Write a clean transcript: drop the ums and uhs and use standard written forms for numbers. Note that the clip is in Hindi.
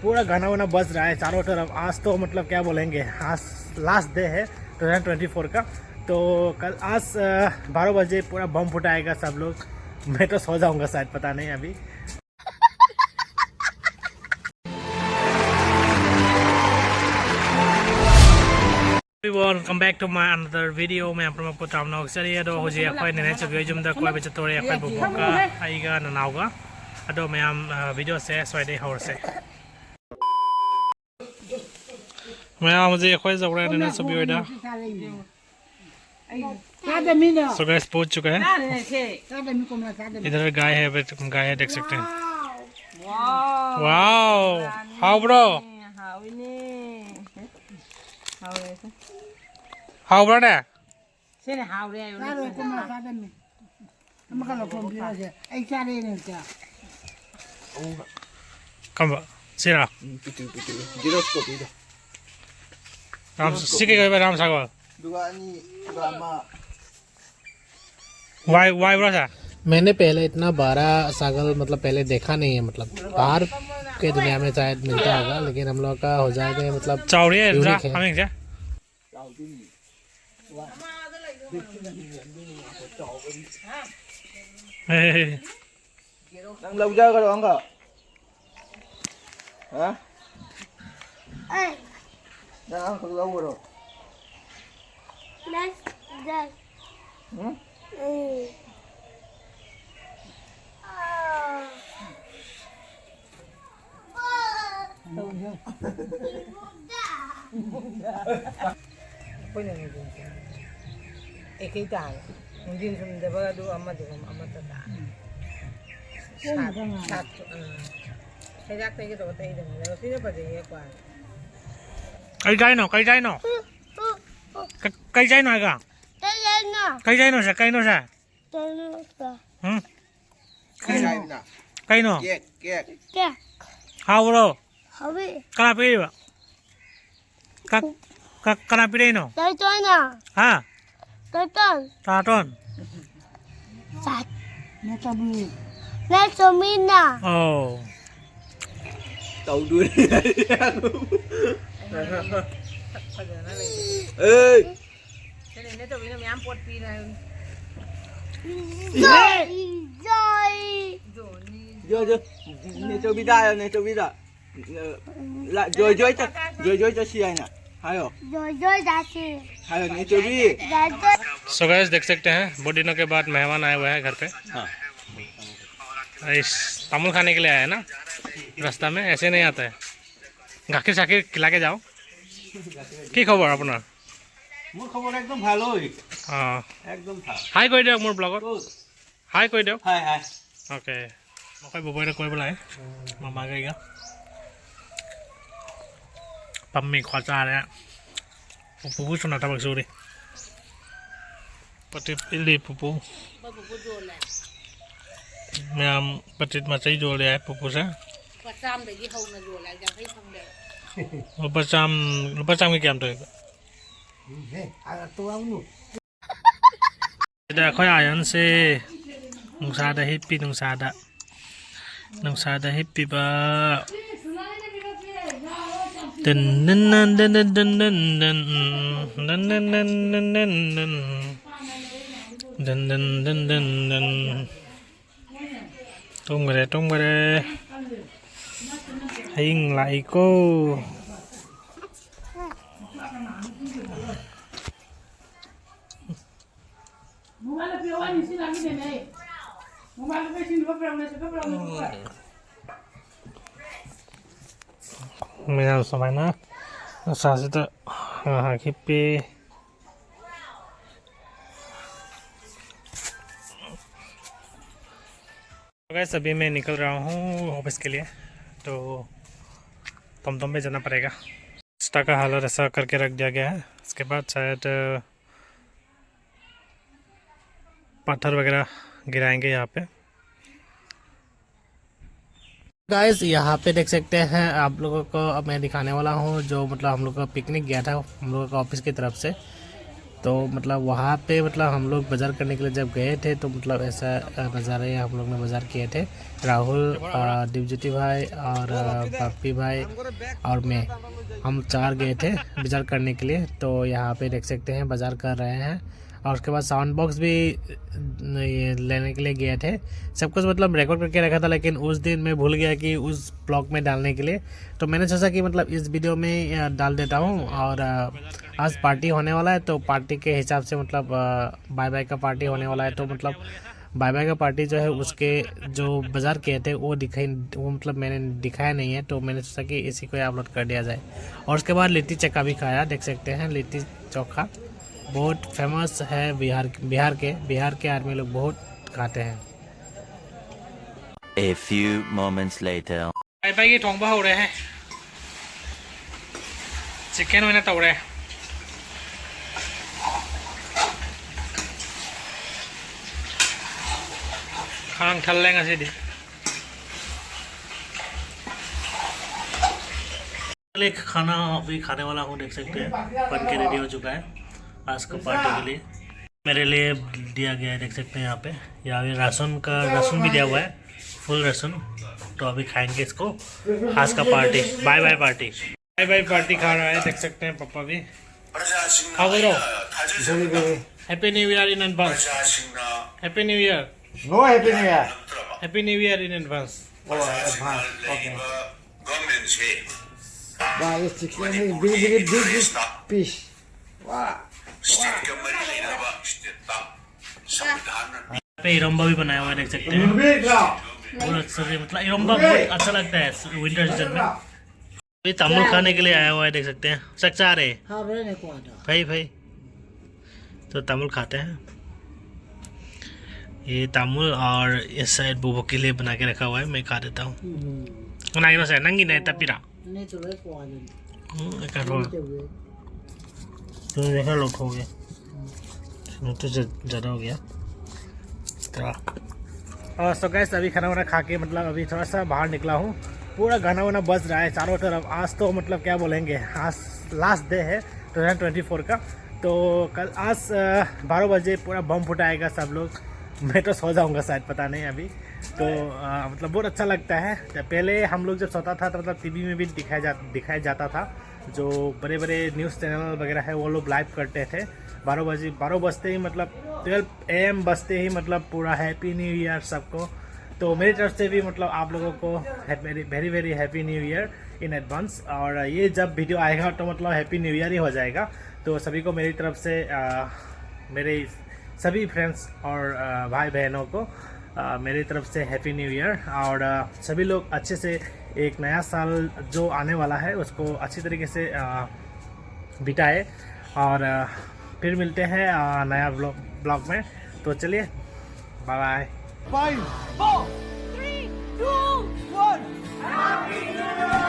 पूरा गाना वाना बज रहा है चारों तरफ। आज तो मतलब क्या बोलेंगे, आज लास्ट डे है 2024 का। तो कल आज 12 बजे पूरा बम फुटाएगा सब लोग। मैं तो सो जाऊंगा शायद, पता नहीं अभी। Welcome back to my another video. मैं अपना आपको तामना उक्सरी है। तो हो जी अखोई ने चुकी जुम दा कोई बच्चे तोड़े अखोई बुबो का आईगा ननाउगा। अदो मैं हम वीडियो से स्वाइडे हौर से मैं मुझे अखोई जगड़ा ने सब वीडियो सो गाइस पहुंच चुका है। इधर गाय है, गाय है, देख सकते हैं। Wow how bro, how bro ने Sini haure ayo. Claro, como la casa me. No me lo compro ya. Ahí sale en el ya. कम सिरा Giroscope itu. राम सिके गए Ram sago Dua ni drama. Y bro सा मैंने पहले इतना बारह सागल मतलब पहले देखा नहीं है। मतलब बाहर के दुनिया में शायद मिलता होगा, लेकिन हम लोग का हो जाएगा मतलब चौड़ी है जा unique है। हमें क्या Nang lau ja kalau enggak? Hah? Jangan kalau lau bro. Hmm? Pwede na din siya. Kita. Hindi sumda ba do ama do ama tata. Sat. Kaya kaya kita tayo din. Pero sino pa din kwa. कई जाए नो कई जाए नो आएगा कई जाए नो से Kaya na. कई नो Kek. हाउ ब्रो कना पे कना पे नो हाँ ताटन ओ Tahu dulu. Eh. Sini nito bina may ampot pina. Jo. Ni coba dah, ni coba dah. Lah, joy cho siapa nak? Hayo. Ni coba. So guys देख सकते हैं बहुत दिनों के बाद मेहमान आए हुए हैं घर पे। हाँ। इस तामुल खाने के लिए आए ना, रास्ता में ऐसे नहीं आता है। गाखिर शाखिर खिला के जाओ। কি খবৰ আপোনাৰ? মোৰ খবৰ একদম ভালোই। একদম ভাল। হাই কৈ দিয়ক মোৰ ব্লগত। হাই কৈ দিয়ক। হাই। ओके মই ববৈৰে কৈ পেলাই মামা গেগা पम्मी खचा रहा पुपू सुना था बक्सोरी पति पिल्ली पुपू मैं हम पति मचाई जोड़ लिया है पुपू से बचाम की क्या हम तो देखो आयन से नुसादा हिप्पी नुसादा हिप्पी बा dun dun dun dun dun dun dun dun dun dun dun dun dun dun dun dun tung gare hình lại cô mình sao vậy na sao sẽ tự hippie guys अभी मैं निकल रहा हूँ ऑफिस के लिए, तो टमटम पे जाना पड़ेगा। रास्ता का हालत ऐसा करके रख दिया गया है, इसके बाद शायद पत्थर वगैरह गिराएंगे यहाँ पे। गाइस यहाँ पे देख सकते हैं आप लोगों को अब मैं दिखाने वाला हूँ जो मतलब हम लोग का पिकनिक गया था हम लोगों का ऑफिस की तरफ से। तो मतलब वहाँ पे मतलब हम लोग बाज़ार करने के लिए जब गए थे तो मतलब ऐसा नज़ारे हम लोग ने बाज़ार किए थे। राहुल, दिवज्योति भाई और पप्पी भाई और मैं, हम 4 गए थे बाज़ार करने के लिए। तो यहाँ पे देख सकते हैं बाज़ार कर रहे हैं। और उसके बाद साउंड बॉक्स भी लेने के लिए गए थे। सब कुछ मतलब रिकॉर्ड करके रखा था, लेकिन उस दिन मैं भूल गया कि उस ब्लॉग में डालने के लिए। तो मैंने सोचा कि मतलब इस वीडियो में डाल देता हूँ। और आज पार्टी होने वाला है, तो पार्टी के हिसाब से मतलब बाय बाय का पार्टी होने वाला है। तो मतलब बाय बाय का पार्टी जो है उसके जो बाज़ार किए थे वो मतलब मैंने दिखाया नहीं है। तो मैंने सोचा कि इसी को अपलोड कर दिया जाए। और उसके बाद लिट्टी चक्का भी खाया, देख सकते हैं लिट्टी चोखा बहुत फेमस है बिहार के आदमी लोग बहुत खाते हैं। A few moments later. Bye bye की थोंबा हो रहे हैं, चिकन मैंने तोड़ रहे हैं। खाना ठल लेंगे सीधी। एक खाना अभी खाने वाला हूँ, देख सकते हैं बन के रेडी हो चुका है आज का पार्टी के लिए। मेरे लिए दिया गया है, देख सकते हैं यहाँ पे राशन भी दिया हुआ है, फुल राशन। तो अभी खाएंगे इसको आज का पार्टी। बाय बाय पार्टी खा रहा है, देख सकते हैं पापा भी। हाँ बोलो, happy new year in advance. Happy new year. No happy new year. Happy new year in advance. Okay. Wow, this chicken is big fish. Wow. यहाँ पे इरम्बा भी बनाया हुआ है, देख सकते हैं बहुत अच्छा से। मतलब इरम्बा बहुत अच्छा लगता है विंटर सीजन में। अभी तामुल खाने के लिए आया हुआ है, देख सकते हैं सक्चा रहे हाँ बड़े ने को आता। भाई तो तामुल खाते हैं। ये तामुल और इस साइड बुबो के लिए बना के रखा हुआ है, मैं खा देता हूँ। नंगी नहीं तपीरा नहीं तो वे को आता। तो देखा लोट हो गया, तो ज़्यादा हो गया। और सो गाइस अभी खाना वाना खा के मतलब अभी थोड़ा सा बाहर निकला हूँ। पूरा गाना वाना बज रहा है चारों तरफ। आज तो मतलब क्या बोलेंगे, आज लास्ट डे है 2024 का। तो कल आज 12 बजे पूरा बम फुटाएगा सब लोग। मैं तो सो जाऊंगा शायद, पता नहीं अभी। तो मतलब बहुत अच्छा लगता है। तो पहले हम लोग जब सोता था तो मतलब टीवी में भी दिखाया जाता था। जो बड़े बड़े न्यूज़ चैनल वगैरह है वो लोग लाइव करते थे 12 बजते ही, मतलब 12 AM बजते ही मतलब पूरा हैप्पी न्यू ईयर सबको। तो मेरी तरफ से भी मतलब आप लोगों को very very happy new year in advance. और ये जब वीडियो आएगा तो मतलब हैप्पी न्यू ईयर ही हो जाएगा। तो सभी को मेरी तरफ से मेरे सभी फ्रेंड्स और भाई बहनों को मेरी तरफ से हैप्पी न्यू ईयर। और सभी लोग अच्छे से एक नया साल जो आने वाला है उसको अच्छी तरीके से बिताए। और फिर मिलते हैं नया ब्लॉग में। तो चलिए bye bye. 5 4 3 2 1 Happy New Year!